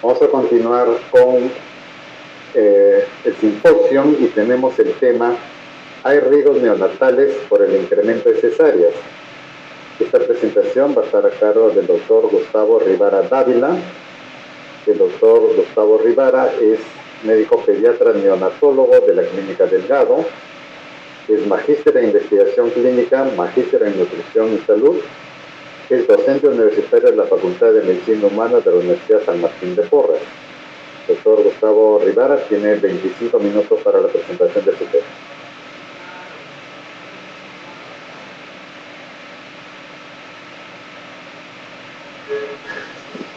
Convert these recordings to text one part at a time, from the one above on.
Vamos a continuar con el simposio y tenemos el tema ¿hay riesgos neonatales por el incremento de cesáreas? Esta presentación va a estar a cargo del doctor Gustavo Rivara Dávila. El doctor Gustavo Rivara es médico pediatra neonatólogo de la Clínica Delgado, es magíster en investigación clínica, magíster en nutrición y salud, es docente universitario de la Facultad de Medicina Humana de la Universidad San Martín de Porres. El doctor Gustavo Rivara tiene 25 minutos para la presentación de su tema.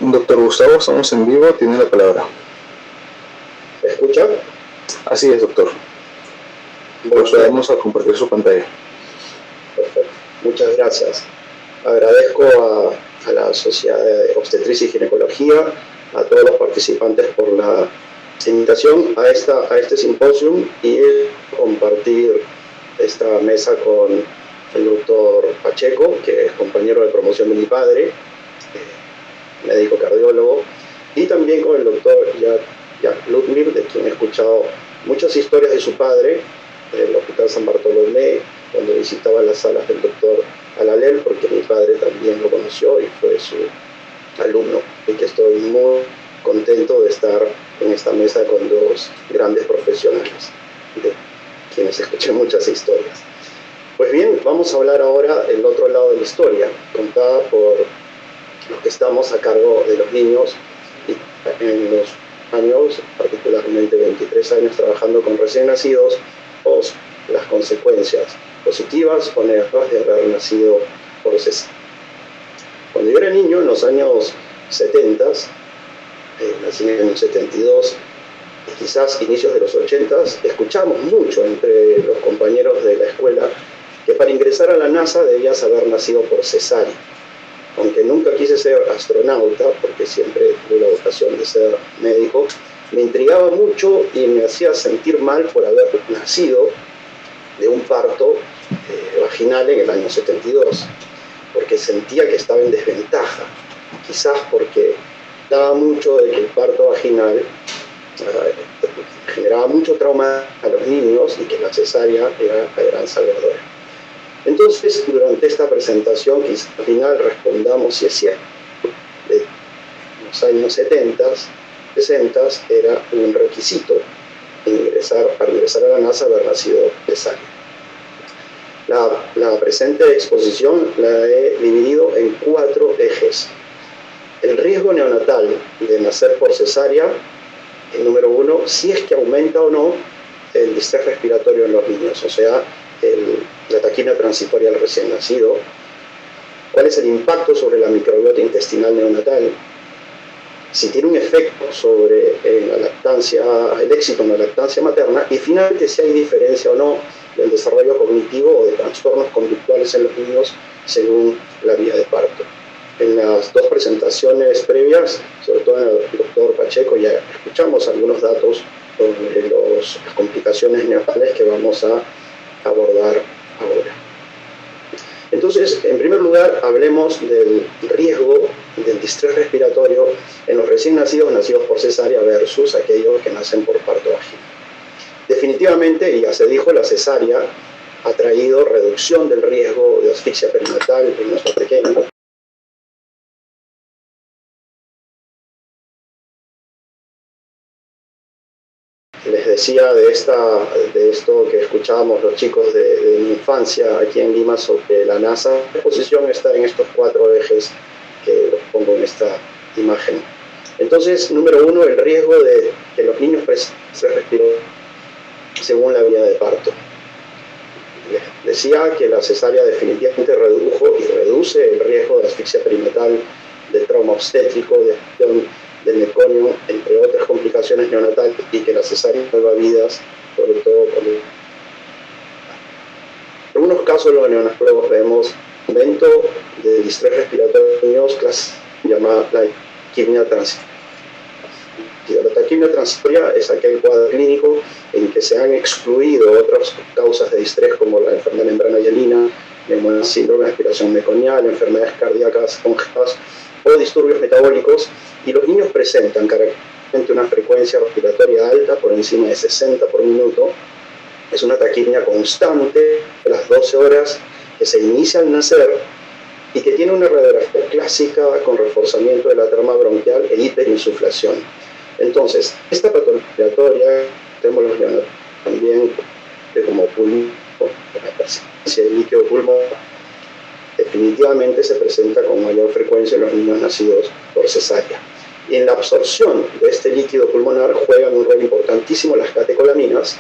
Doctor Gustavo, estamos en vivo, tiene la palabra. ¿Me escucha? Así es, doctor. Procedemos a compartir su pantalla. Perfecto, muchas gracias. Agradezco a la Sociedad de Obstetricia y Ginecología, a todos los participantes por la invitación a este simposio y compartir esta mesa con el doctor Pacheco, que es compañero de promoción de mi padre, médico cardiólogo, y también con el doctor Jack Ludmir, de quien he escuchado muchas historias de su padre en el Hospital San Bartolomé, cuando visitaba las salas del doctor Alalel, porque mi padre también lo conoció y fue su alumno, y que estoy muy contento de estar en esta mesa con dos grandes profesionales, de quienes escuché muchas historias. Pues bien, vamos a hablar ahora del otro lado de la historia, contada por los que estamos a cargo de los niños y en los años, particularmente 23 años trabajando con recién nacidos, o las consecuencias positivas o negativas de haber nacido por cesárea. Cuando yo era niño, en los años 70, nací en el 72, y quizás inicios de los 80, escuchamos mucho entre los compañeros de la escuela que para ingresar a la NASA debías haber nacido por cesárea. Aunque nunca quise ser astronauta, porque siempre tuve la vocación de ser médico, me intrigaba mucho y me hacía sentir mal por haber nacido de un parto vaginal en el año 72, porque sentía que estaba en desventaja, quizás porque daba mucho de que el parto vaginal generaba mucho trauma a los niños y que la cesárea era la gran salvadora. Entonces, durante esta presentación, quizás al final respondamos si es cierto. En los años 70, 60 era un requisito para ingresar a la NASA haber nacido cesárea. La presente exposición la he dividido en 4 ejes. El riesgo neonatal de nacer por cesárea, el número 1, si es que aumenta o no el distrés respiratorio en los niños, o sea, la taquina transitoria al recién nacido. ¿Cuál es el impacto sobre la microbiota intestinal neonatal? Si tiene un efecto sobre el éxito en la lactancia materna, y finalmente si hay diferencia o no del desarrollo cognitivo o de trastornos conductuales en los niños según la vía de parto. En las 2 presentaciones previas, sobre todo en el doctor Pacheco, ya escuchamos algunos datos sobre las complicaciones neonatales que vamos a abordar ahora. Entonces, en primer lugar, hablemos del riesgo del distrés respiratorio en los recién nacidos por cesárea versus aquellos que nacen por parto vaginal. Definitivamente, y ya se dijo, la cesárea ha traído reducción del riesgo de asfixia perinatal en nuestros pequeños. Les decía de esto que escuchábamos los chicos de mi infancia aquí en Lima sobre la NASA. La exposición está en estos 4 ejes que los pongo en esta imagen. Entonces, número 1, el riesgo de que los niños se respiren según la vía de parto. Les decía que la cesárea definitivamente redujo y reduce el riesgo de asfixia perinatal, de trauma obstétrico, de acción del meconio, entre otras complicaciones neonatales, y que la cesárea salva vidas, sobre todo cuando... En algunos casos los neonatólogos vemos un aumento de distrés respiratorio llamada la taquipnea transitoria. La taquipnea transitoria es aquel cuadro clínico en que se han excluido otras causas de distrés como la enfermedad de membrana hialina, síndrome de aspiración meconial, enfermedades cardíacas congénitas, o disturbios metabólicos, y los niños presentan característicamente una frecuencia respiratoria alta por encima de 60 por minuto. Es una taquipnea constante de las 12 horas que se inicia al nacer y que tiene una radiografía clásica con reforzamiento de la trama bronquial e hiperinsuflación. Entonces, esta patología respiratoria, tenemos los neonatos también como pulmón, la presencia de líquido pulmonar, definitivamente se presenta con mayor frecuencia en los niños nacidos por cesárea. Y en la absorción de este líquido pulmonar juegan un rol importantísimo las catecolaminas,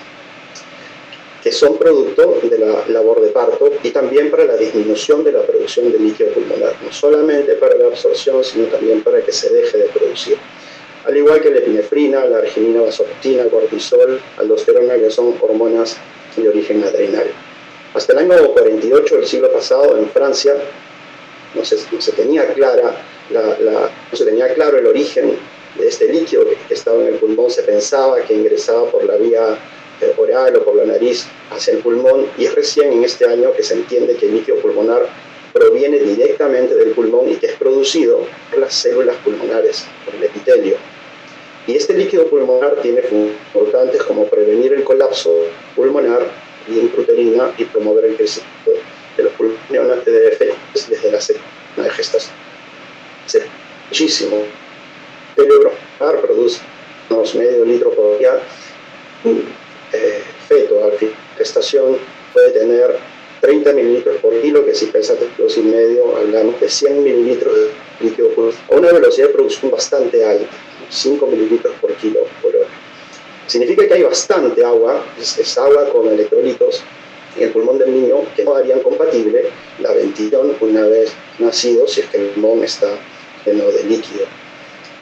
que son producto de la labor de parto y también para la disminución de la producción de líquido pulmonar, no solamente para la absorción, sino también para que se deje de producir. Al igual que la epinefrina, la arginina, vasopresina, cortisol, aldosterona, que son hormonas de origen adrenal. Hasta el año 48 del siglo pasado, en Francia, no se tenía claro el origen de este líquido que estaba en el pulmón. Se pensaba que ingresaba por la vía oral o por la nariz hacia el pulmón, y es recién en este año que se entiende que el líquido pulmonar proviene directamente del pulmón y que es producido por las células pulmonares, por el epitelio. Y este líquido pulmonar tiene funciones importantes como prevenir el colapso pulmonar y intrauterina y promover el crecimiento de los pulmones de fetos desde la semana de gestación. Muchísimo. El epitelio pulmonar produce unos medio litro por día. Feto al fin de gestación puede tener 30 mililitros por kilo, que si pensaste kilos y medio, hablamos de 100 mililitros de líquido pulmonar a una velocidad de producción bastante alta, 5 mililitros por kilo por hora. Significa que hay bastante agua, es agua con electrolitos en el pulmón del niño, que no harían compatible la ventilación una vez nacido, si es que el pulmón está lleno de líquido.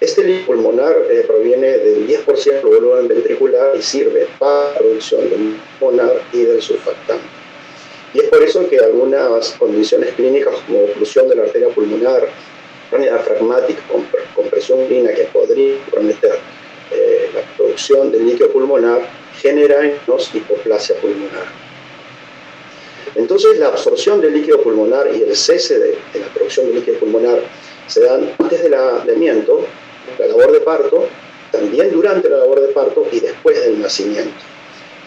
Este líquido pulmonar proviene del 10% del volumen ventricular y sirve para la producción del pulmonar y del surfactante. Y es por eso que algunas condiciones clínicas como oclusión de la arteria pulmonar, hernia diafragmática con presión urina que podría comprometer la producción del líquido pulmonar, generan hipoplasia pulmonar. Entonces, la absorción del líquido pulmonar y el cese de la producción del líquido pulmonar se dan antes del nacimiento, la labor de parto, también durante la labor de parto y después del nacimiento.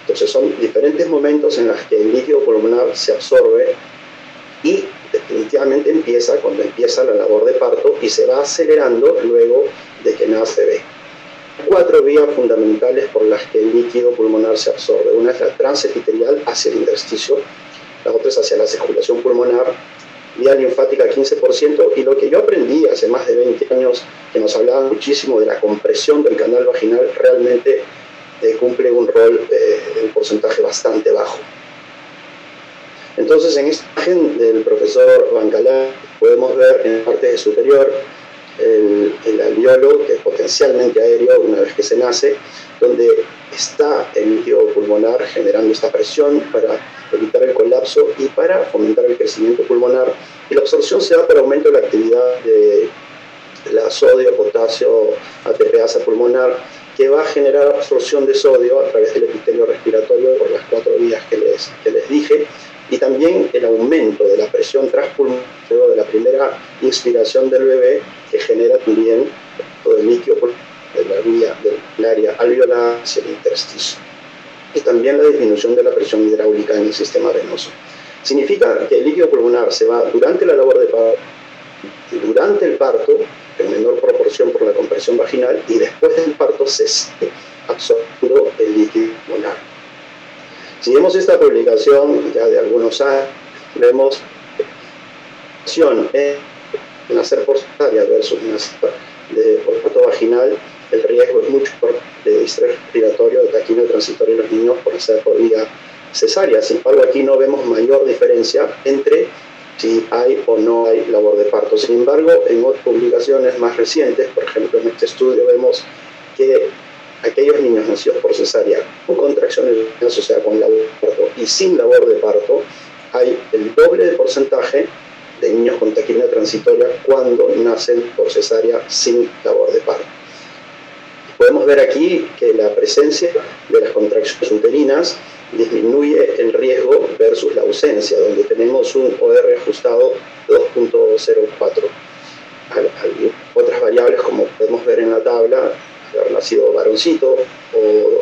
Entonces son diferentes momentos en los que el líquido pulmonar se absorbe y definitivamente empieza cuando empieza la labor de parto y se va acelerando luego de que nace bebé. 4 vías fundamentales por las que el líquido pulmonar se absorbe. Una es la transepitelial hacia el intersticio, la otra es hacia la circulación pulmonar, vía linfática 15%, y lo que yo aprendí hace más de 20 años, que nos hablaba muchísimo de la compresión del canal vaginal, realmente cumple un rol en un porcentaje bastante bajo. Entonces, en esta imagen del profesor Bancalá podemos ver en la parte superior el alveolo, que es potencialmente aéreo una vez que se nace, donde está el líquido pulmonar generando esta presión para evitar el colapso y para fomentar el crecimiento pulmonar. Y la absorción se da por aumento de la actividad de la sodio, potasio, ATPasa pulmonar, que va a generar absorción de sodio a través del epitelio respiratorio por las 4 vías que les dije, y también el aumento de la presión transpulmonar de la primera inspiración del bebé, que genera también todo el líquido de la vía del área alveolar hacia el intersticio, y también la disminución de la presión hidráulica en el sistema venoso. Significa que el líquido pulmonar se va durante la labor de parto, durante el parto, en menor proporción por la compresión vaginal, y después del parto se sigue absorbiendo el líquido pulmonar. Si vemos esta publicación ya de algunos años, vemos en nacer por cesárea versus nacer por parto vaginal, el riesgo es mucho de distrés respiratorio, de taquimia transitoria en los niños por nacer por vía cesárea. Sin embargo, aquí no vemos mayor diferencia entre si hay o no hay labor de parto. Sin embargo, en otras publicaciones más recientes, por ejemplo en este estudio, vemos que aquellos niños nacidos por cesárea con contracciones, o sea, con labor de parto y sin labor de parto, hay el doble de porcentaje de niños con taquipnea transitoria cuando nacen por cesárea sin labor de parto. Podemos ver aquí que la presencia de las contracciones uterinas disminuye el riesgo versus la ausencia, donde tenemos un OR ajustado de 2.04. otras variables, como podemos ver en la tabla, haber nacido varoncito o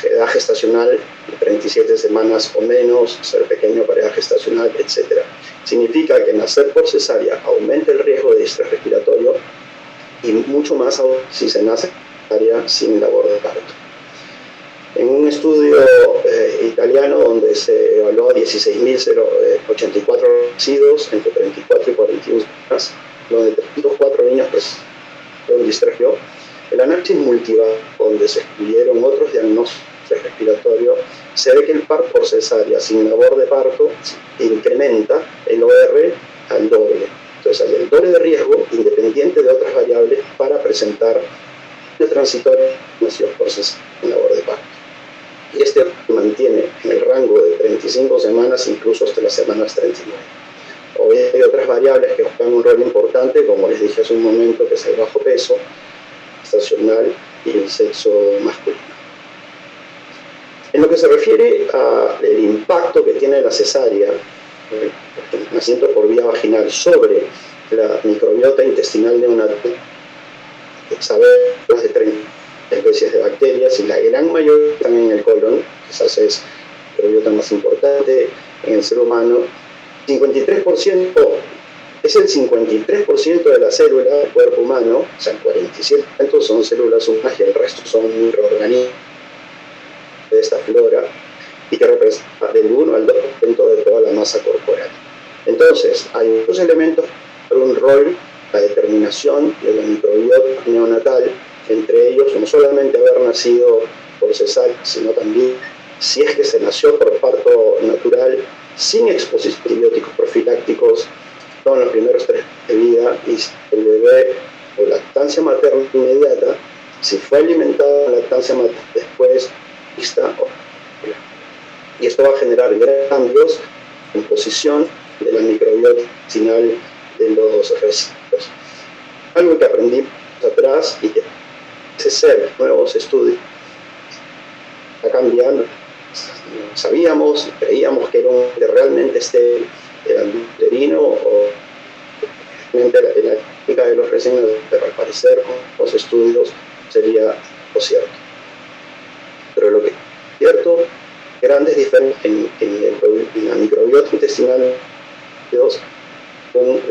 edad gestacional de 37 semanas o menos, ser pequeño para edad gestacional, etc. Significa que nacer por cesárea aumenta el riesgo de distrés respiratorio y mucho más aún si se nace sin labor de parto. En un estudio italiano donde se evaluó a 16.084 nacidos entre 34 y 41 semanas, donde 304 niños presentaron distrés, el análisis multivariado, donde se excluyeron otros diagnósticos respiratorios, se ve que el parto por cesárea sin labor de parto incrementa el OR al doble. Entonces hay el doble de riesgo, independiente de otras variables, para presentar el transitorio nacidos por cesárea sin labor de parto. Y este mantiene en el rango de 35 semanas, incluso hasta las semanas 39. Hoy hay otras variables que juegan un rol importante, como les dije hace un momento, que es el bajo peso estacional y el sexo masculino. En lo que se refiere al impacto que tiene la cesárea, el nacimiento por vía vaginal, sobre la microbiota intestinal neonatal, saber más de 30 especies de bacterias y la gran mayoría están en el colon, quizás es la microbiota más importante en el ser humano. 53% es el 53% de la célula del cuerpo humano, o sea, el 47% son células humanas y el resto son microorganismos de esta flora, y que representa del 1 al 2% de toda la masa corporal. Entonces, hay muchos elementos que juegan un rol en la determinación de la microbiota neonatal, entre ellos no solamente haber nacido por cesárea, sino también si es que se nació por parto natural, sin exposición a antibióticos profilácticos, son los primeros 3 de vida, y el bebé o lactancia materna inmediata, si fue alimentado con lactancia materna después, y esto va a generar grandes cambios en posición de la microbiota intestinal de los recipientes. Algo que aprendí atrás y que parece ser nuevos estudios está cambiando. Sabíamos, creíamos que era realmente era uterino o realmente la técnica de los recién nacidos, pero al parecer con los estudios sería lo cierto. Pero lo que es cierto, grandes diferencias en la microbiota intestinal con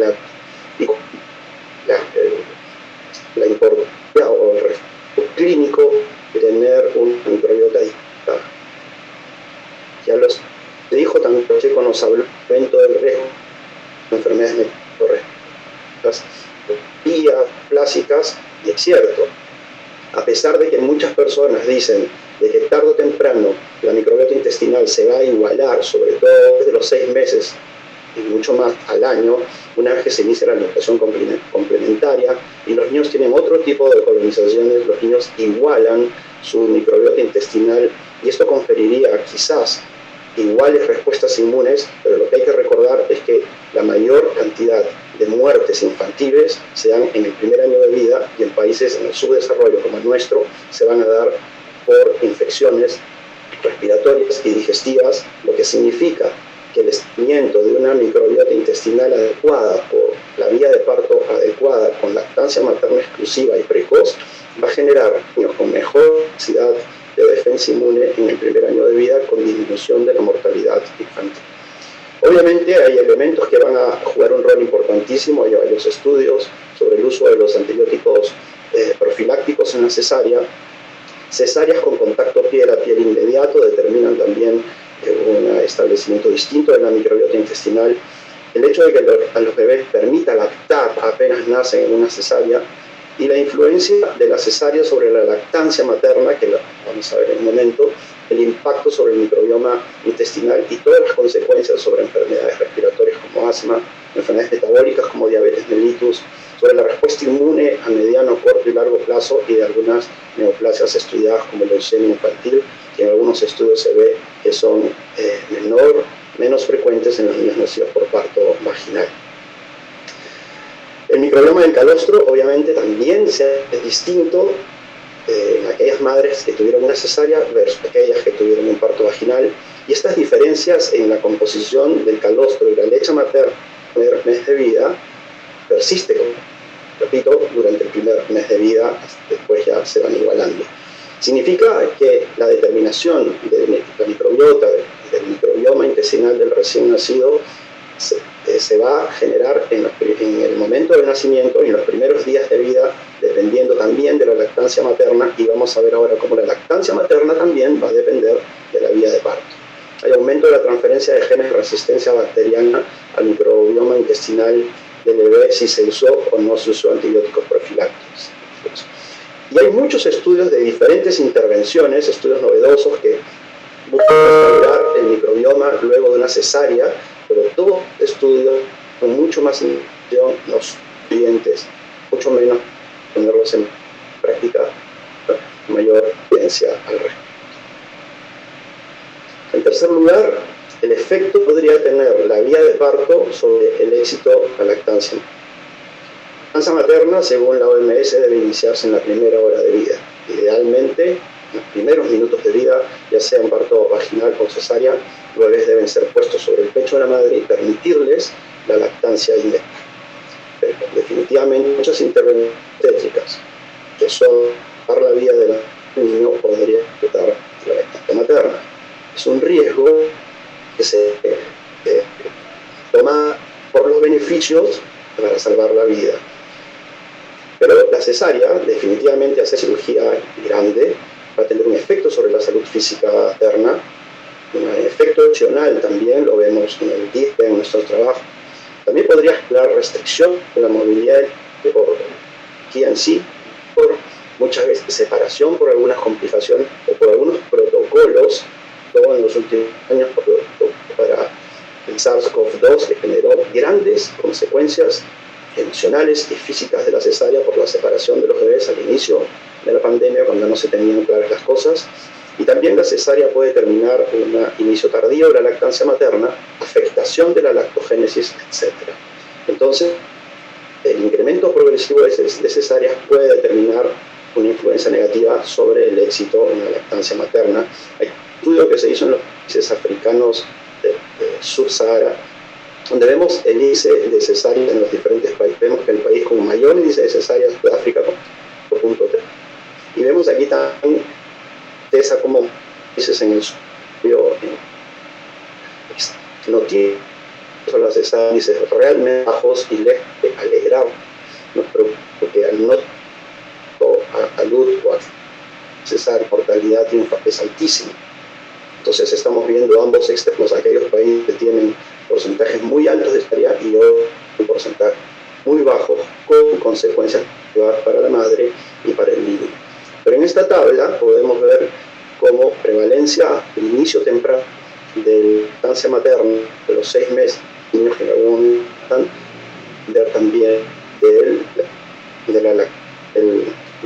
la importancia o el resultado clínico de tener una microbiota distinta. Ya se dijo también, Checo nos habló del aumento del riesgo de enfermedades plásicas, y es cierto. A pesar de que muchas personas dicen de que tarde o temprano la microbiota intestinal se va a igualar, sobre todo desde los 6 meses y mucho más al año, una vez que se inicia la alimentación complementaria y los niños tienen otro tipo de colonizaciones, los niños igualan su microbiota intestinal y esto conferiría quizás iguales respuestas inmunes, pero lo que hay que recordar es que la mayor cantidad de muertes infantiles se dan en el primer año de vida, y en países en el subdesarrollo como el nuestro se van a dar por infecciones respiratorias y digestivas, lo que significa que el establecimiento de una microbiota intestinal adecuada por la vía de parto adecuada con lactancia materna exclusiva y precoz va a generar niños con mejor capacidad de defensa inmune en el primer año de vida, con disminución de la mortalidad infantil. Obviamente hay elementos que van a jugar un rol importantísimo. Hay varios estudios sobre el uso de los antibióticos profilácticos en la cesárea. Cesáreas con contacto piel a piel inmediato determinan también un establecimiento distinto de la microbiota intestinal. El hecho de que a los bebés permita lactar apenas nacen en una cesárea, y la influencia de la cesárea sobre la lactancia materna, que vamos a ver en un momento, el impacto sobre el microbioma intestinal y todas las consecuencias sobre enfermedades respiratorias como asma, enfermedades metabólicas como diabetes mellitus, sobre la respuesta inmune a mediano, corto y largo plazo, y de algunas neoplasias estudiadas como leucemia infantil, que en algunos estudios se ve que son menos frecuentes en los niños nacidos por parto vaginal. El microbioma del calostro obviamente también es distinto en aquellas madres que tuvieron una cesárea versus aquellas que tuvieron un parto vaginal, y estas diferencias en la composición del calostro y la leche materna en el primer mes de vida persiste repito, durante el primer mes de vida, después ya se van igualando. Significa que la determinación de la microbiota, del microbioma intestinal del recién nacido, se va a generar en el momento del nacimiento y en los primeros días de vida, dependiendo también de la lactancia materna, y vamos a ver ahora cómo la lactancia materna también va a depender de la vía de parto. Hay aumento de la transferencia de genes de resistencia bacteriana al microbioma intestinal del bebé si se usó o no se usó antibióticos profilácticos. Y hay muchos estudios de diferentes intervenciones, estudios novedosos que buscan restaurar el microbioma luego de una cesárea, pero todos estudios con mucho más intención, los clientes, mucho menos ponerlos en práctica, mayor evidencia al respecto. En tercer lugar, el efecto podría tener la vía de parto sobre el éxito de la lactancia. La lactancia materna, según la OMS, debe iniciarse en la primera hora de vida. Idealmente, en los primeros minutos de vida, ya sea en parto vaginal o cesárea, los bebés deben ser puestos sobre el pecho de la madre y permitirles la lactancia inmediata. Pero definitivamente muchas intervenciones obstétricas que son para la vida del niño podrían afectar la lactancia materna. Es un riesgo que se toma por los beneficios para salvar la vida. Pero la cesárea, definitivamente hacer cirugía grande, va a tener un efecto sobre la salud física materna, un efecto opcional también, lo vemos en el día en nuestro trabajo. También podría generar restricción de la movilidad por aquí en sí, por muchas veces separación por algunas complicaciones o por algunos protocolos, todo en los últimos años para el SARS-CoV-2, que generó grandes consecuencias emocionales y físicas de la cesárea por la separación de los bebés al inicio de la pandemia, cuando no se tenían claras las cosas. Y también la cesárea puede terminar en un inicio tardío de la lactancia materna, afectación de la lactogénesis, etc. Entonces, el incremento progresivo de cesáreas puede determinar una influencia negativa sobre el éxito en la lactancia materna. Hay un estudio que se hizo en los países africanos de Sub-Sahara, donde vemos el índice de cesáreas en los diferentes países. Vemos que el país con mayor índice de cesáreas es Sudáfrica, por punto 3. Y vemos aquí también como dices en el estudio no tiene las cesáreas realmente bajos y lejos de alegrar, ¿no? Porque al no salud o a cesárea, mortalidad es altísima. Entonces estamos viendo ambos extremos, aquellos países que tienen porcentajes muy altos de cesárea y un porcentaje muy bajo, con consecuencias para la madre y para el niño. Pero en esta tabla podemos ver cómo prevalencia el inicio temprano de la lactancia materna de los 6 meses, niños que en algún momento están, ver también del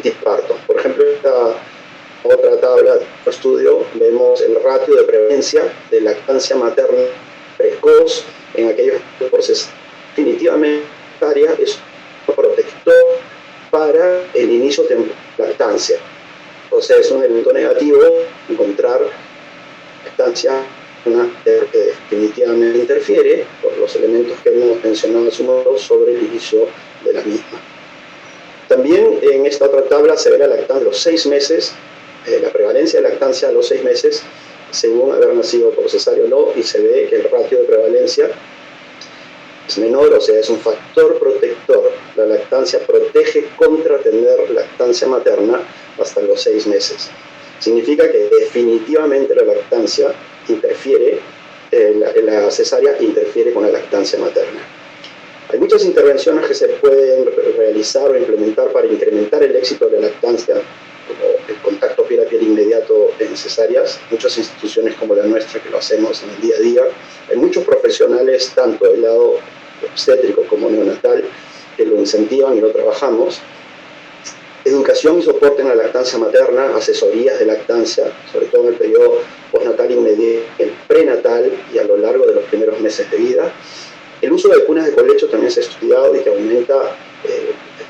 disparto. Por ejemplo, esta otra tabla de estudio vemos el ratio de prevalencia de lactancia materna precoz en aquellos procesos. Definitivamente es un protector para el inicio de lactancia. O sea, es un elemento negativo encontrar lactancia que definitivamente interfiere por los elementos que hemos mencionado hace un momento sobre el inicio de la misma. También en esta otra tabla se ve la lactancia de los 6 meses, la prevalencia de lactancia a los 6 meses según haber nacido por cesárea o no, y se ve que el ratio de prevalencia es menor, o sea, es un factor protector. La lactancia protege contra tener lactancia materna hasta los 6 meses. Significa que definitivamente la lactancia interfiere, la cesárea interfiere con la lactancia materna. Hay muchas intervenciones que se pueden realizar o implementar para incrementar el éxito de la lactancia, como el contacto piel a piel inmediato en cesáreas. Muchas instituciones como la nuestra que lo hacemos en el día a día. Hay muchos profesionales, tanto del lado obstétrico como neonatal, que lo incentivan y lo trabajamos. Educación y soporte en la lactancia materna, asesorías de lactancia, sobre todo en el periodo postnatal inmediato, el prenatal y a lo largo de los primeros meses de vida. El uso de cunas de colecho también se ha estudiado y que aumenta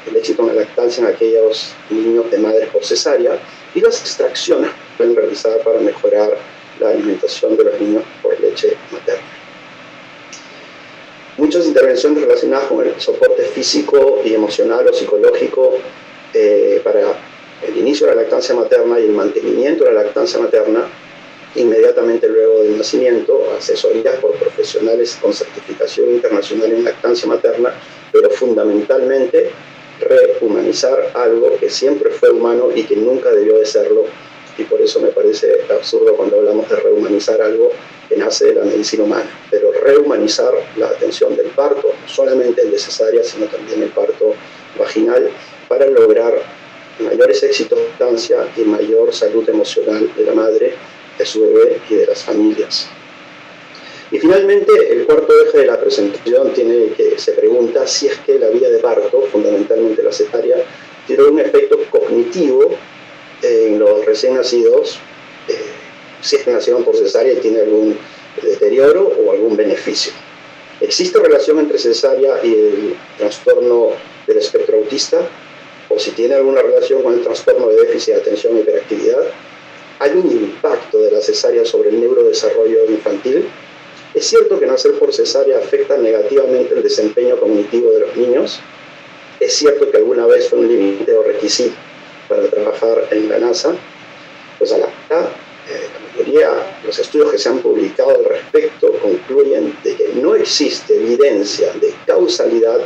el éxito en la lactancia en aquellos niños de madres por cesárea, y las extracciones pueden realizar para mejorar la alimentación de los niños por leche materna. Muchas intervenciones relacionadas con el soporte físico y emocional o psicológico para el inicio de la lactancia materna y el mantenimiento de la lactancia materna inmediatamente luego del nacimiento, asesorías por profesionales con certificación internacional en lactancia materna, pero fundamentalmente rehumanizar algo que siempre fue humano y que nunca debió de serlo, y por eso me parece absurdo cuando hablamos de rehumanizar algo que nace de la medicina humana, pero rehumanizar la atención del parto, no solamente el de cesárea, sino también el parto vaginal, para lograr mayores éxitos de lactancia y mayor salud emocional de la madre, de su bebé y de las familias. Y finalmente, el cuarto eje de la presentación se pregunta si es que la vía de parto, fundamentalmente la cesárea, tiene un efecto cognitivo en los recién nacidos, si es que nacieron por cesárea y tiene algún deterioro o algún beneficio. ¿Existe relación entre cesárea y el trastorno del espectro autista? ¿O si tiene alguna relación con el trastorno de déficit de atención e hiperactividad? ¿Hay un impacto de la cesárea sobre el neurodesarrollo infantil? ¿Es cierto que nacer por cesárea afecta negativamente el desempeño cognitivo de los niños? ¿Es cierto que alguna vez fue un límite o requisito para trabajar en la NASA? Pues la mayoría de los estudios que se han publicado al respecto concluyen de que no existe evidencia de causalidad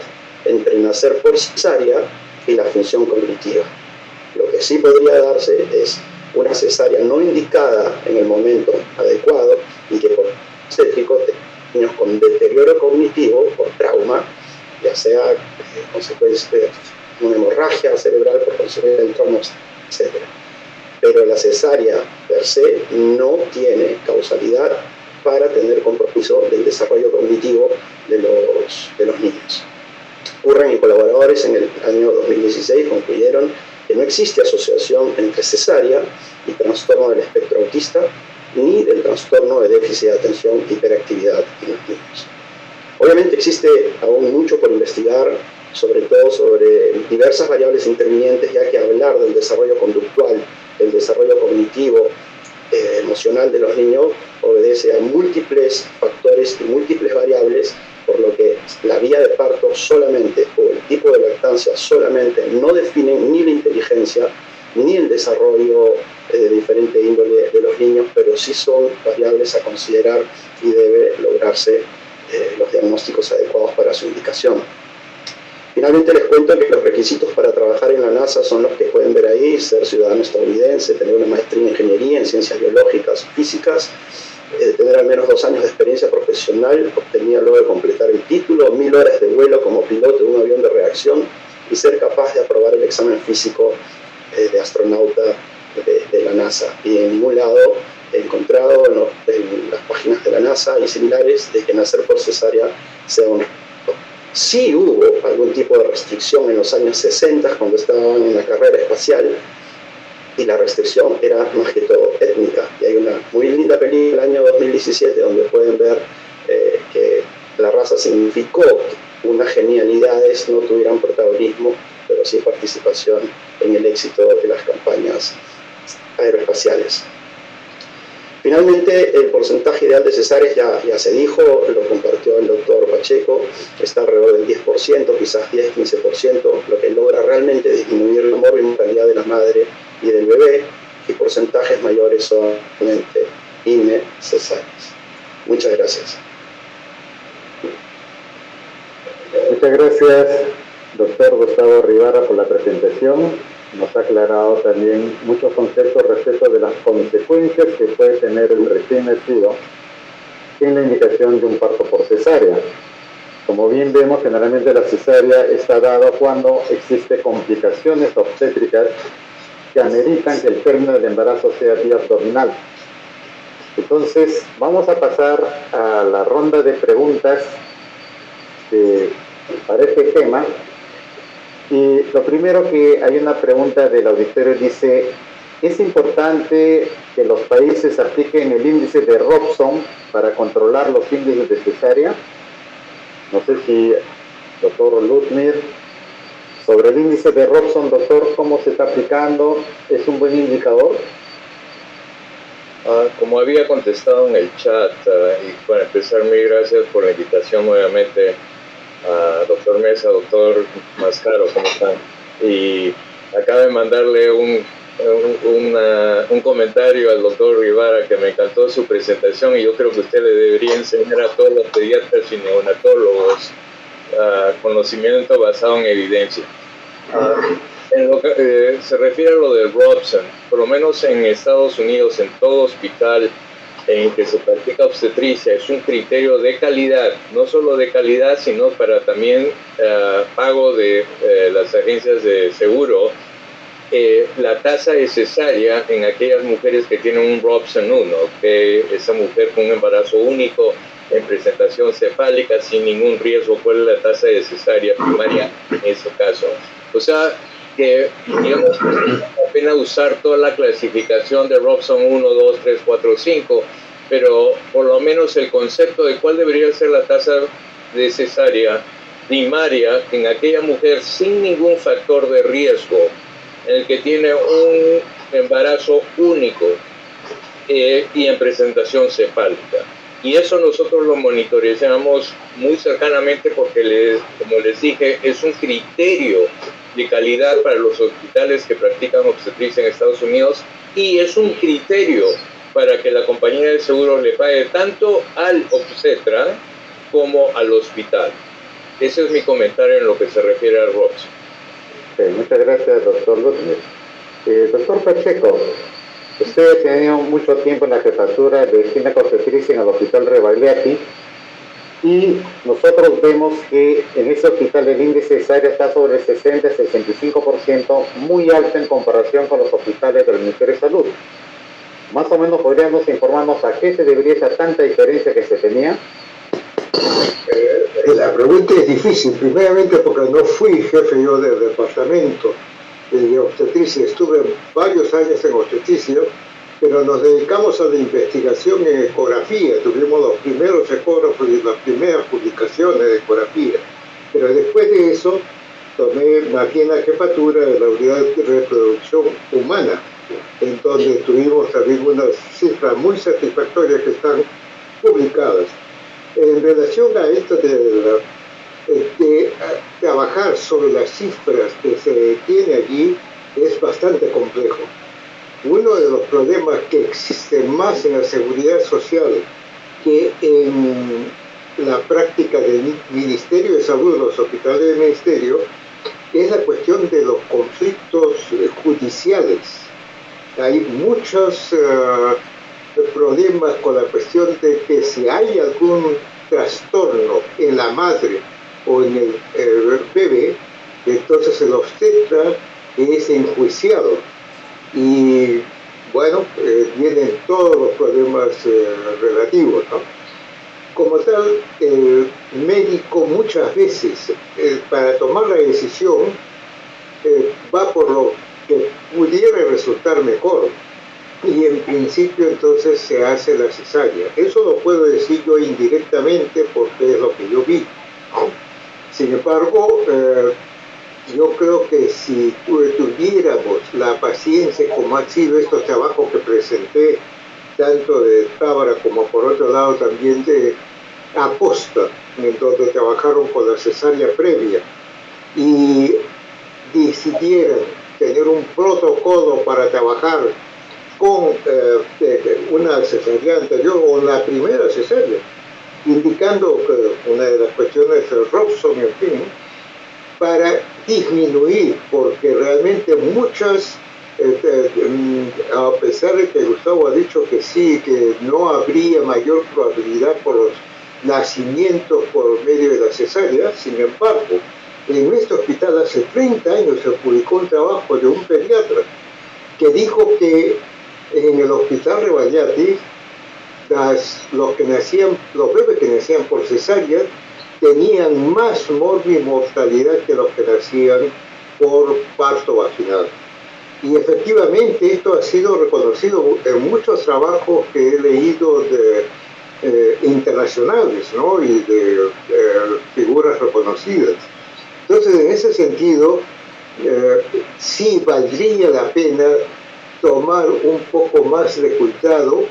entre nacer por cesárea y la función cognitiva. Lo que sí podría darse es una cesárea no indicada en el momento adecuado y que por obstétricos niños con deterioro cognitivo por trauma, ya sea consecuencia de una hemorragia cerebral por consecuencia del trauma, etc. Pero la cesárea per se no tiene causalidad para tener compromiso del desarrollo cognitivo de los niños. Urren y colaboradores en el año 2016 concluyeron que no existe asociación entre cesárea y trastorno del espectro autista, ni del trastorno de déficit de atención e hiperactividad en los niños. Obviamente existe aún mucho por investigar, sobre todo sobre diversas variables intervinientes, ya que hablar del desarrollo conductual, del desarrollo cognitivo, emocional de los niños, obedece a múltiples factores y múltiples variables, por lo que la vía de parto solamente o el tipo de lactancia solamente no definen ni la inteligencia ni el desarrollo de diferente índole de los niños, pero sí son variables a considerar y debe lograrse los diagnósticos adecuados para su indicación. Finalmente les cuento que los requisitos para trabajar en la NASA son los que pueden ver ahí: ser ciudadano estadounidense, tener una maestría en ingeniería en ciencias biológicas o físicas, tener al menos 2 años de experiencia profesional obtenida luego de completar el título, 1000 horas de vuelo como piloto de un avión de reacción y ser capaz de aprobar el examen físico de astronauta de la NASA. Y en ningún lado he encontrado en las páginas de la NASA y similares de que nacer por cesárea sea un requisito. Sí hubo algún tipo de restricción en los años 60 cuando estaban en la carrera espacial, y la restricción era más que todo étnica. Y hay una muy linda película del año 2017 donde pueden ver que la raza significó que unas genialidades no tuvieran protagonismo, pero sí participación en el éxito de las campañas aeroespaciales. Finalmente, el porcentaje ideal de cesáreas ya se dijo, lo compartió el doctor Pacheco, está alrededor del 10%, quizás 10-15%, lo que logra realmente disminuir la mortalidad de la madre y del bebé, y porcentajes mayores son innecesarios. Muchas gracias. Muchas gracias, doctor Gustavo Rivara, por la presentación. Nos ha aclarado también muchos conceptos respecto de las consecuencias que puede tener el recién nacido en la indicación de un parto por cesárea. Como bien vemos, generalmente la cesárea está dada cuando existen complicaciones obstétricas que ameritan que el término del embarazo sea vía abdominal. Entonces, vamos a pasar a la ronda de preguntas para este tema. Y lo primero, que hay una pregunta del auditorio, dice: ¿es importante que los países apliquen el índice de Robson para controlar los índices de cesárea? No sé si, doctor Lutmir, sobre el índice de Robson, doctor, ¿cómo se está aplicando? ¿Es un buen indicador? Como había contestado en el chat, y para empezar, mil gracias por la invitación nuevamente a doctor Mesa, doctor Mascaro, ¿cómo están? Y acabo de mandarle un comentario al doctor Rivara que me encantó su presentación, y yo creo que usted le debería enseñar a todos los pediatras y neonatólogos conocimiento basado en evidencia. En lo que se refiere a lo del Robson, por lo menos en Estados Unidos, en todo hospital en que se practica obstetricia, es un criterio de calidad, no solo de calidad, sino para también pago de las agencias de seguro, la tasa de cesárea en aquellas mujeres que tienen un Robson 1, que esa mujer con un embarazo único en presentación cefálica sin ningún riesgo, ¿cuál es la tasa de cesárea primaria en ese caso? O sea, que digamos, la pena usar toda la clasificación de Robson 1, 2, 3, 4, 5, pero por lo menos el concepto de cuál debería ser la tasa de cesárea primaria en aquella mujer sin ningún factor de riesgo, en el que tiene un embarazo único y en presentación cefálica. Y eso nosotros lo monitoreamos muy cercanamente porque, como les dije, es un criterio de calidad para los hospitales que practican obstetricia en Estados Unidos, y es un criterio para que la compañía de seguro le pague tanto al obstetra como al hospital. Ese es mi comentario en lo que se refiere al ROPS. Muchas gracias, doctor Lutner. Doctor Pacheco, usted ha tenido mucho tiempo en la jefatura de ginecobstetricia en el Hospital Rebagliati, y nosotros vemos que en ese hospital el índice de cesárea está sobre el 60-65%, muy alto en comparación con los hospitales del Ministerio de Salud. Más o menos podríamos informarnos a qué se debería esa tanta diferencia que se tenía. La pregunta es difícil, primeramente porque no fui jefe yo del departamento de obstetricia, estuve varios años en obstetricia, pero nos dedicamos a la investigación en ecografía, tuvimos los primeros ecógrafos y las primeras publicaciones de ecografía, pero después de eso tomé más bien la jefatura de la unidad de reproducción humana, en donde tuvimos también unas cifras muy satisfactorias que están publicadas. En relación a esto de trabajar sobre las cifras que se tiene allí, es bastante complejo. Uno de los problemas que existen más en la seguridad social que en la práctica del Ministerio de Salud, los hospitales del Ministerio, es la cuestión de los conflictos judiciales. Hay muchos problemas con la cuestión de que si hay algún trastorno en la madre o en el bebé, entonces el obstetra es enjuiciado. Y bueno, vienen todos los problemas relativos, ¿no? Como tal, el médico muchas veces, para tomar la decisión, va por lo que pudiera resultar mejor, y en principio entonces se hace la cesárea. Eso lo puedo decir yo indirectamente porque es lo que yo vi. Sin embargo, yo creo que si tuviéramos la paciencia, como han sido estos trabajos que presenté, tanto de Tábara como por otro lado también de Acosta, en donde trabajaron con la cesárea previa, y decidieran tener un protocolo para trabajar con una cesárea anterior o la primera cesárea, indicando que una de las cuestiones es el Robson, en fin, para disminuir, porque realmente muchas, a pesar de que Gustavo ha dicho que sí, que no habría mayor probabilidad por los nacimientos por medio de la cesárea, sin embargo, en este hospital hace 30 años se publicó un trabajo de un pediatra que dijo que en el hospital Rebagliati los bebés que nacían por cesárea tenían más mortalidad que los que nacían por parto vaginal. Y efectivamente esto ha sido reconocido en muchos trabajos que he leído internacionales, ¿no? Y de figuras reconocidas. Entonces, en ese sentido, sí valdría la pena tomar un poco más de cuidado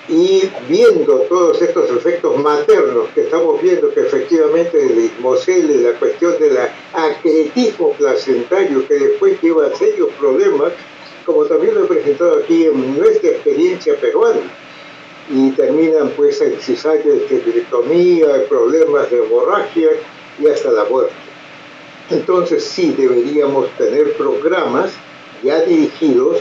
y viendo todos estos efectos maternos que estamos viendo, que efectivamente el Ismocele, la cuestión del acretismo placentario que después lleva a serios problemas, como también lo he presentado aquí en nuestra experiencia peruana, y terminan pues en cesáreas de esterectomía, problemas de hemorragia y hasta la muerte. Entonces sí deberíamos tener programas ya dirigidos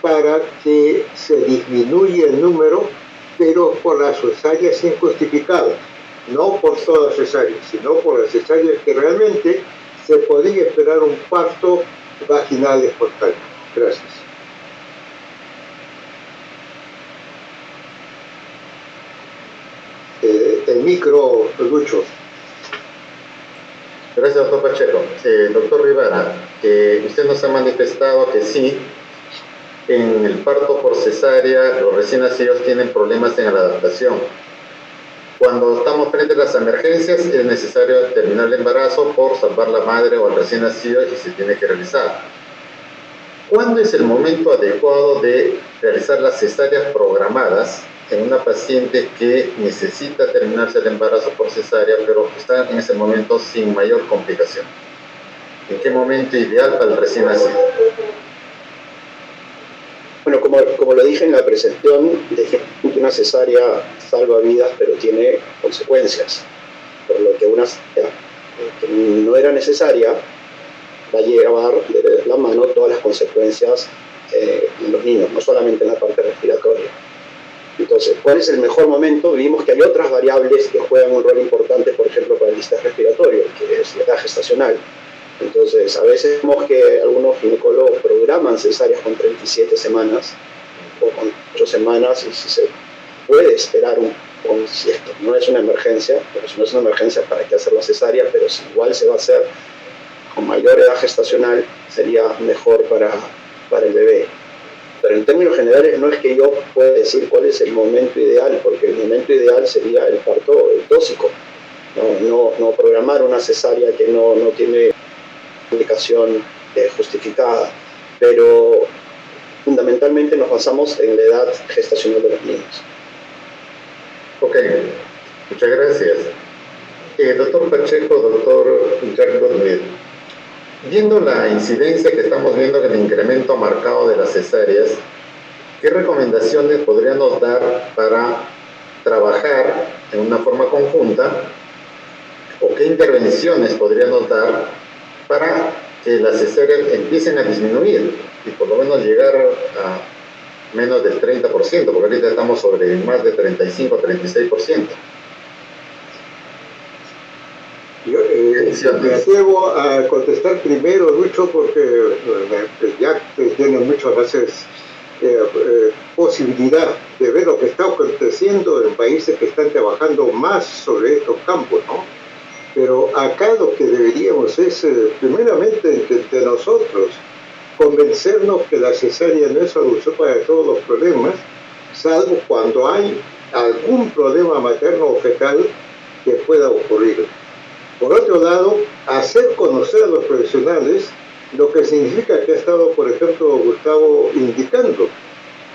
para que se disminuya el número, pero por las cesáreas injustificadas, no por todas cesáreas, sino por las cesáreas que realmente se podría esperar un parto vaginal espontáneo. Gracias. El micro, Lucho. Gracias, doctor Pacheco. Doctor Rivera, usted nos ha manifestado que sí, en el parto por cesárea, los recién nacidos tienen problemas en la adaptación. Cuando estamos frente a las emergencias, es necesario terminar el embarazo por salvar la madre o al recién nacido y se tiene que realizar. ¿Cuándo es el momento adecuado de realizar las cesáreas programadas en una paciente que necesita terminarse el embarazo por cesárea, pero está en ese momento sin mayor complicación? ¿En qué momento ideal para el recién nacido? Bueno, como lo dije en la presentación, una cesárea salva vidas, pero tiene consecuencias. Por lo que una cesárea que no era necesaria va a llevar de la mano todas las consecuencias en los niños, no solamente en la parte respiratoria. Entonces, ¿cuál es el mejor momento? Vimos que hay otras variables que juegan un rol importante, por ejemplo, para el distrés respiratorio, que es la edad gestacional. Entonces, a veces vemos que algunos ginecólogos programan cesáreas con 37 semanas o con 8 semanas y si se puede esperar si esto no es una emergencia, pero si no es una emergencia, ¿para qué hacer la cesárea? Pero si igual se va a hacer con mayor edad gestacional, sería mejor para el bebé. Pero en términos generales no es que yo pueda decir cuál es el momento ideal, porque el momento ideal sería el parto tóxico. No programar una cesárea que no tiene indicación justificada, pero fundamentalmente nos basamos en la edad gestacional de los niños. Ok, muchas gracias. Doctor Pacheco, doctor Jack Gottlieb, viendo la incidencia que estamos viendo en el incremento marcado de las cesáreas, ¿qué recomendaciones podríamos dar para trabajar en una forma conjunta o qué intervenciones podríamos dar para que las cesáreas empiecen a disminuir y por lo menos llegar a menos del 30%, porque ahorita estamos sobre más de 35 o 36%? Yo me atrevo a contestar primero, Lucho, porque ya tiene muchas veces posibilidad de ver lo que está aconteciendo en países que están trabajando más sobre estos campos, ¿no? Pero acá lo que deberíamos es, primeramente, entre nosotros, convencernos que la cesárea no es solución para todos los problemas, salvo cuando hay algún problema materno o fetal que pueda ocurrir. Por otro lado, hacer conocer a los profesionales lo que significa que ha estado, por ejemplo, Gustavo indicando.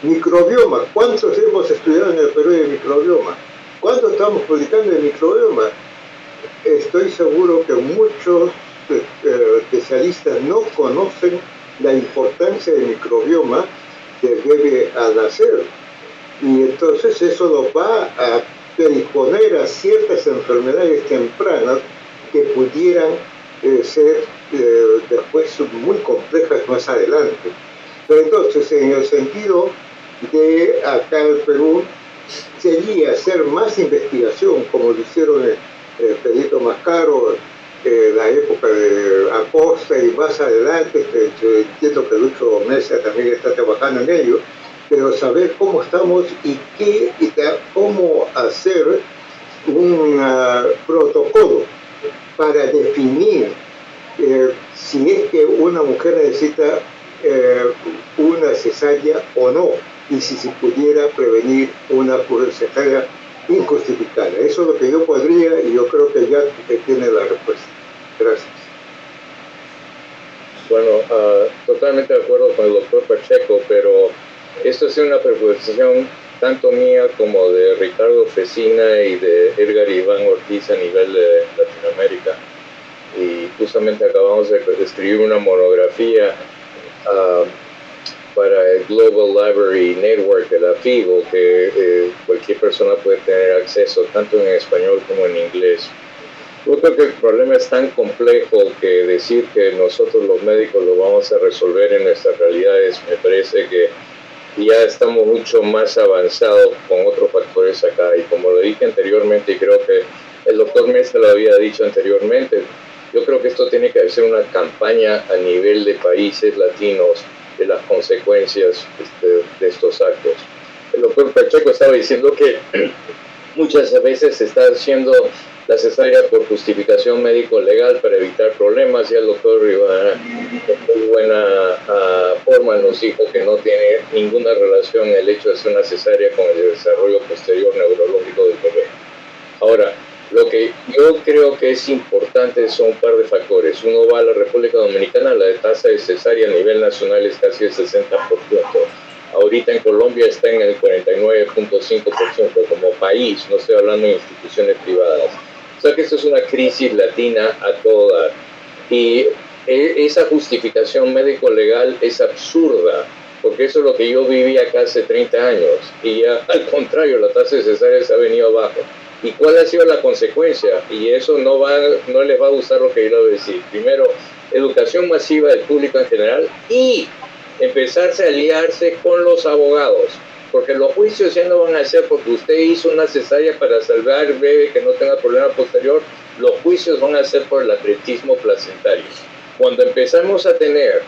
Microbioma. ¿Cuántos hemos estudiado en el Perú de microbioma? ¿Cuánto estamos publicando de microbioma? Estoy seguro que muchos especialistas no conocen la importancia del microbioma que debe al nacer. Y entonces eso nos va a predisponer a ciertas enfermedades tempranas que pudieran ser después muy complejas más adelante. Pero entonces, en el sentido de acá en Perú, sería hacer más investigación, como lo hicieron Pedrito Mascaro, la época de Acosta y más adelante, yo entiendo que Lucho Mesa también está trabajando en ello, pero saber cómo estamos y cómo hacer un protocolo para definir si es que una mujer necesita una cesárea o no, y si se pudiera prevenir una cesárea injustificada. Eso es lo que yo podría, y yo creo que ya tiene la respuesta. Gracias. Bueno, totalmente de acuerdo con el doctor Pacheco, pero esto es una preocupación tanto mía como de Ricardo Fecina y de Edgar Iván Ortiz a nivel de Latinoamérica. Y justamente acabamos de escribir una monografía para el Global Library Network de la FIGO, que cualquier persona puede tener acceso tanto en español como en inglés. Yo creo que el problema es tan complejo que decir que nosotros los médicos lo vamos a resolver en nuestras realidades, me parece que ya estamos mucho más avanzados con otros factores acá. Y como lo dije anteriormente, y creo que el doctor Mesa lo había dicho anteriormente, yo creo que esto tiene que ser una campaña a nivel de países latinos de las consecuencias de estos actos. El doctor Pacheco estaba diciendo que muchas veces se está haciendo la cesárea por justificación médico-legal para evitar problemas, y el doctor Rivera de muy buena forma nos dijo que no tiene ninguna relación el hecho de hacer una cesárea con el desarrollo posterior neurológico del bebé. Ahora, lo que yo creo que es importante son un par de factores. Uno va a la República Dominicana, la tasa de cesárea a nivel nacional es casi el 60%. Ahorita en Colombia está en el 49.5% como país, no estoy hablando de instituciones privadas. O sea que esto es una crisis latina a toda. Y esa justificación médico-legal es absurda, porque eso es lo que yo viví acá hace 30 años. Y ya, al contrario, la tasa de cesárea se ha venido abajo. ¿Y cuál ha sido la consecuencia? Y eso no les va a gustar lo que yo voy a decir. Primero, educación masiva del público en general y empezarse a aliarse con los abogados. Porque los juicios ya no van a ser porque usted hizo una cesárea para salvar al bebé que no tenga problema posterior. Los juicios van a ser por el atletismo placentario. Cuando empezamos a tener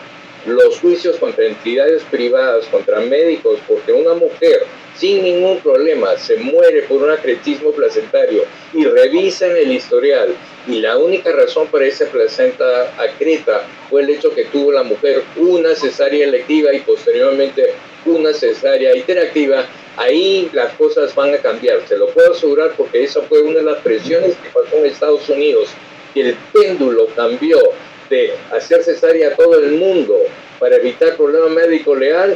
los juicios contra entidades privadas, contra médicos, porque una mujer sin ningún problema se muere por un acretismo placentario y revisan el historial y la única razón para esa placenta acreta fue el hecho que tuvo la mujer una cesárea electiva y posteriormente una cesárea interactiva, ahí las cosas van a cambiar, se lo puedo asegurar, porque esa fue una de las presiones que pasó en Estados Unidos, que el péndulo cambió de hacer cesárea a todo el mundo para evitar problema médico legal.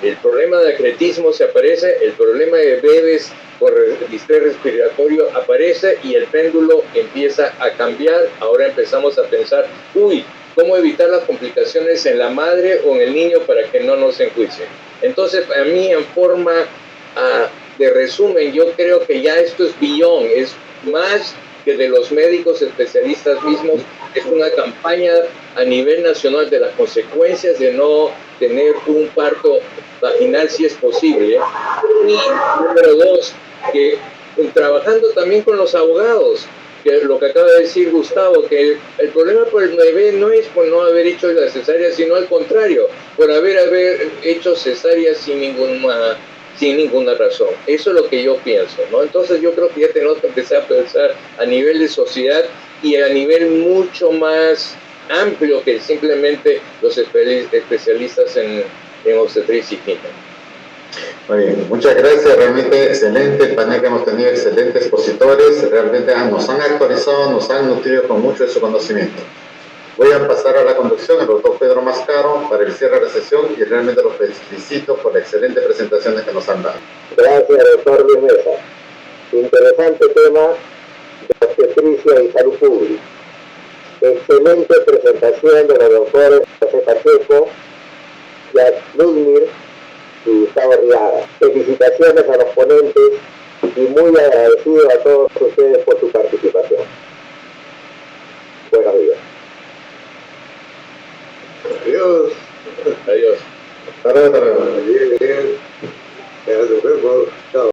El problema de acretismo se aparece, el problema de bebés por distrés respiratorio aparece y el péndulo empieza a cambiar. Ahora empezamos a pensar, ¿cómo evitar las complicaciones en la madre o en el niño para que no nos enjuicien? Entonces, a mí, en forma de resumen, yo creo que ya esto es beyond, es más que de los médicos especialistas mismos, es una campaña a nivel nacional de las consecuencias de no tener un parto vaginal si es posible. Y número dos, que trabajando también con los abogados, que lo que acaba de decir Gustavo, que el problema por el bebé no es por no haber hecho la cesárea, sino al contrario, por haber hecho cesárea sin ninguna razón. Eso es lo que yo pienso, ¿no? Entonces yo creo que ya tenemos que empezar a pensar a nivel de sociedad y a nivel mucho más amplio que simplemente los especialistas en obstetricia y ginecología. Muy bien, muchas gracias, realmente excelente el panel que hemos tenido, excelentes expositores, realmente nos han actualizado, nos han nutrido con mucho de su conocimiento. Voy a pasar a la conducción al doctor Pedro Mascaro para el cierre de la sesión y realmente los felicito por la excelente presentación que nos han dado. Gracias, doctor Luis Mesa. Interesante tema de obstetricia y salud pública. Excelente presentación de los doctores José Pacheco, Jack Ludmir y Gustavo Riara. Felicitaciones a los ponentes y muy agradecido a todos ustedes por su participación. Buenos días. Adiós. Adiós. Hasta luego.